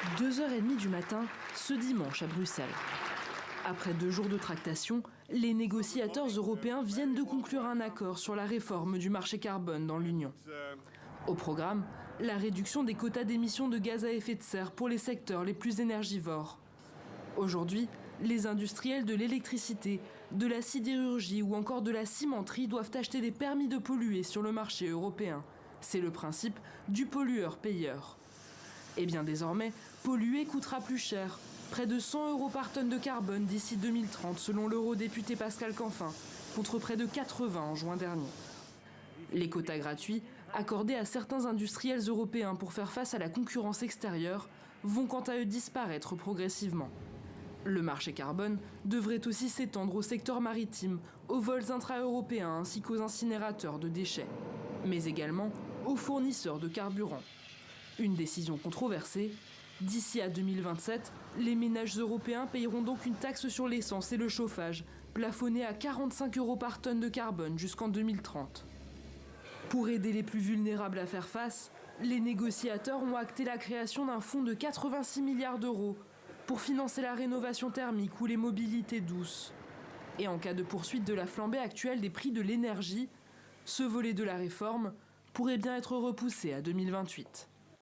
2h30 du matin, ce dimanche à Bruxelles. Après 2 jours de tractation, les négociateurs européens viennent de conclure un accord sur la réforme du marché carbone dans l'Union. Au programme, la réduction des quotas d'émissions de gaz à effet de serre pour les secteurs les plus énergivores. Aujourd'hui, les industriels de l'électricité, de la sidérurgie ou encore de la cimenterie doivent acheter des permis de polluer sur le marché européen. C'est le principe du pollueur-payeur. Et bien désormais, polluer coûtera plus cher. Près de 100 € par tonne de carbone d'ici 2030 selon l'eurodéputé Pascal Canfin, contre près de 80 en juin dernier. Les quotas gratuits, accordés à certains industriels européens pour faire face à la concurrence extérieure, vont quant à eux disparaître progressivement. Le marché carbone devrait aussi s'étendre au secteur maritime, aux vols intra-européens ainsi qu'aux incinérateurs de déchets, mais également aux fournisseurs de carburant. Une décision controversée. D'ici à 2027, les ménages européens payeront donc une taxe sur l'essence et le chauffage, plafonnée à 45 € par tonne de carbone jusqu'en 2030. Pour aider les plus vulnérables à faire face, les négociateurs ont acté la création d'un fonds de 86 milliards d'euros pour financer la rénovation thermique ou les mobilités douces. Et en cas de poursuite de la flambée actuelle des prix de l'énergie, ce volet de la réforme pourrait bien être repoussé à 2028.